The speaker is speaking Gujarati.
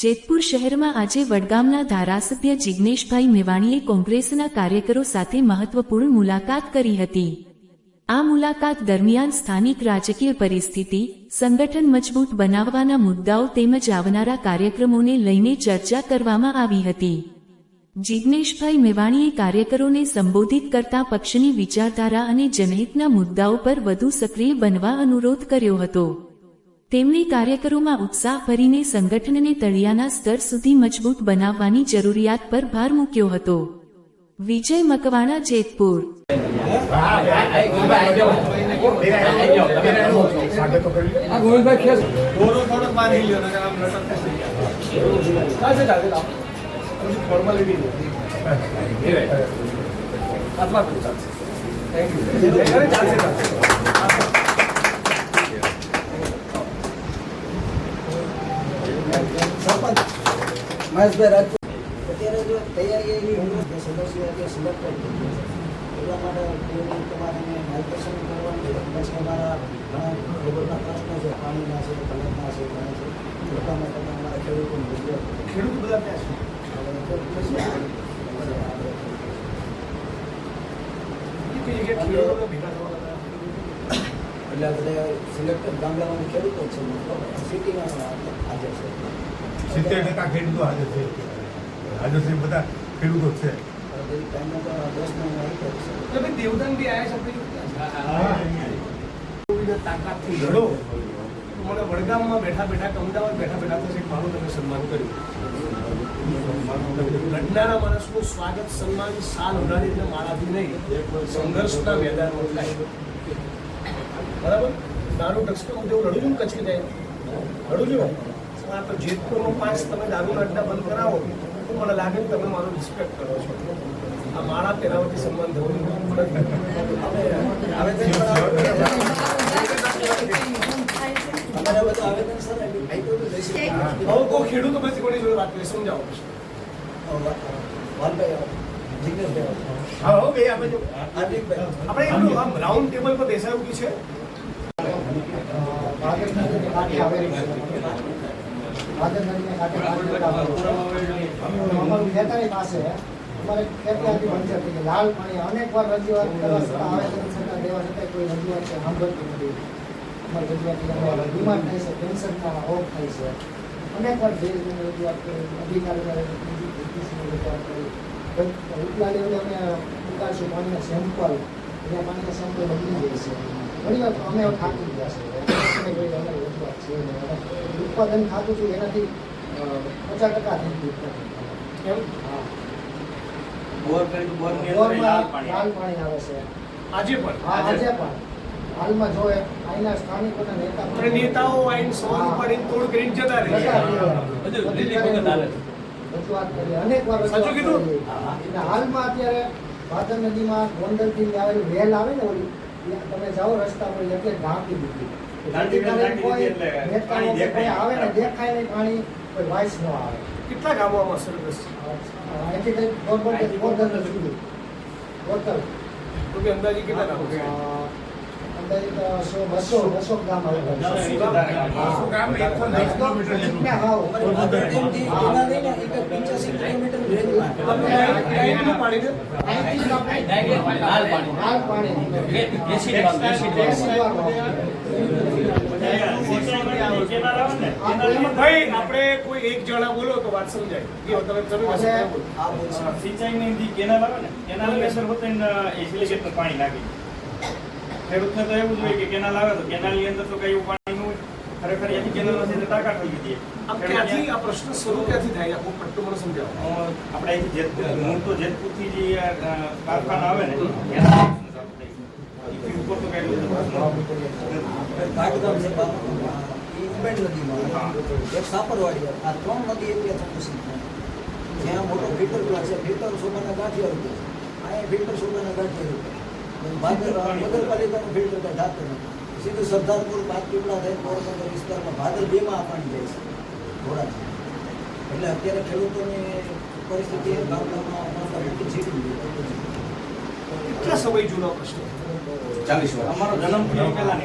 જેતપુર શહેરમાં આજે વડગામના ધારાસભ્ય જિગ્નેશભાઈ મેવાણીએ કોંગ્રેસના કાર્યકરો સાથે મહત્વપૂર્ણ મુલાકાત કરી હતી। આ મુલાકાત દરમિયાન સ્થાનિક રાજકીય પરિસ્થિતિ, સંગઠન મજબૂત બનાવવાના મુદ્દાઓ તેમજ આવનારા કાર્યક્રમોને લઈને ચર્ચા કરવામાં આવી હતી। જિગ્નેશભાઈ મેવાણીએ કાર્યકરોને સંબોધિત કરતા પક્ષની વિચારધારા અને જનહિતના મુદ્દાઓ પર વધુ સક્રિય બનવા અનુરોધ કર્યો હતો। તેમણે કાર્યકરોમાં ઉત્સાહ ભરીને સંગઠનને તળિયાના સ્તર સુધી મજબૂત બનાવવાની જરૂરિયાત પર ભાર મૂક્યો હતો। વિજય મકવાણા, જેતપુર। અત્યારે જો તૈયારી એવી હોય કે સદસ્યો કે સિલેક્ટ કરી એટલા માટે તમારે માર્ગદર્શન કરવાનું છે। બસ અમારા ઘણા ખેડૂતના પ્રશ્નો છે, પાણીના છે, કલરના છે, ઘણા છે, એટલા માટે અમારા ખેડૂતોને ખેડૂત બધા એટલે બધા સિલેક્ટેડ ગામડામાં ખેડૂતો છે, સિટીમાં હાજર છે। 70% ખેડૂતો હાજર છે, હાજર છે, બધા ખેડૂતો છે। દેવદાન બી આવ્યા છે, તાકાતથી લડો મને વડગામમાં બેઠા બેઠા અમદાવાદ બેઠા બેઠા થશે મારું તમે સન્માન કર્યું। લડનારા માણસનું સ્વાગત સન્માન સાલ ઉડાડીને મારાથી નહીં, સંઘર્ષના મેદાનમાં થાય। બરાબર, દારૂ ડ્રગ્સ હું જેવું લડું છું કચ્છ જાય લડું છું। આ તો જેતપુરમાં 5 તમે દારૂના અડ્ડા બંધ કરાવો તો મને લાગે કે તમે મારું રિસ્પેક્ટ કરો છો। આ મારા તેનાવતી સન્માન થવું ખેડૂતો પછી કોની જોડે વાત કરી સમજાવો। આપણે એટલું આમ રાઉન્ડ ટેબલ પર બેસાયું છે। લાલ પાણી અનેક વાર રજૂઆત કરવા છતાં આવેદન છતાં દેવા છતાં કોઈ રજૂઆત સાંભળતી નથી। અમારી રજૂઆત બીમાર થાય છે, કેન્સરના રોગ થાય છે, અનેક વાર જેલની રજૂઆત કરી, અધિકારીને રજૂઆત કરી, ઉપલા લેવલે અમે ઉતારશું પાણીના સેમ્પલ, જ્યાં પાણીના સેમ્પલ બદલી જાય છે। ઘણી વાર અમે થાકી ગયા છે, અમારી રજૂઆત છે। ઉત્પાદન ખાતું છું એનાથી 50% થઈ ગયું એમ। હા, લાલ પાણી આવે છે આજે પણ। આજે પણ હાલમાં જો અહીંના સ્થાનિકોના નેતાઓ આવીને સવાલ ઉપાડીને તોડ કરીને જતા રહે। રજૂઆત કરી, અનેક વાર સાચું કીધું। હાલમાં અત્યારે ભાદર નદીમાં ગોંડલથી આવેલી વેલ આવે ને ઓલી, તમે જાઓ રસ્તા પર એટલે ઢાંકી દીધી, કોઈ નેતાઓ આવે ને દેખાય નહીં, પાણી કોઈ વાઇસ ન આવે। કેટલા ગામોમાં સર્વિસ અહીંથી કઈ પોરબંદર સુધી ટોટલ તો કે અંદાજે કેટલા ગામો છે? અંદાજે 200 ગામ આવે। ભાઈ આપણે કોઈ એક જણા બોલો તો વાત સમજાય। સિંચાઈની કેનાલ આવે ને, કેનાલની અસર હોતી એસિલેશન પાણી નાખી ખેડૂતને તો એવું જોઈએ કે કેનાલ આવે તો કેનાલની અંદર તો કઈ એવું પાણી નું ખરેખર એની કેનાલ નથી તાકાત થઈ ગઈ। ક્યાંથી આ પ્રશ્ન શરૂ ક્યાંથી થાય આખું પટ્ટો મને સમજાવો। આપણે અહીંથી જેતપુર, મૂળ તો જેતપુરથી જે કારખાના આવે ને ઉપર તો કઈ એક સાપરવાડી, આ 3 નદી એરિયા સંકુશિત થાય, જ્યાં મોટો ફિલ્ટર પ્લાન્ટ છે, ફિલ્ટર સોનાના ગાંઠિયા રૂપિયા છે, અહીંયા ફિલ્ટર સોનાના ગાંઠિયા રૂપિયા। નગરપાલિકાનું ફિલ્ટર કંઈ થતું નથી, સીધું સરદારપુર, પાટપીપળા થઈ પોરબંદર વિસ્તારમાં ભાદર 2 માં આ પાણી જાય છે ઘોડા। એટલે અત્યારે ખેડૂતોની પરિસ્થિતિ ગામડામાં કેટલા સમય જૂનો પ્રશ્ન? 40 વર્ષ અમારો જન્મ થયો પહેલા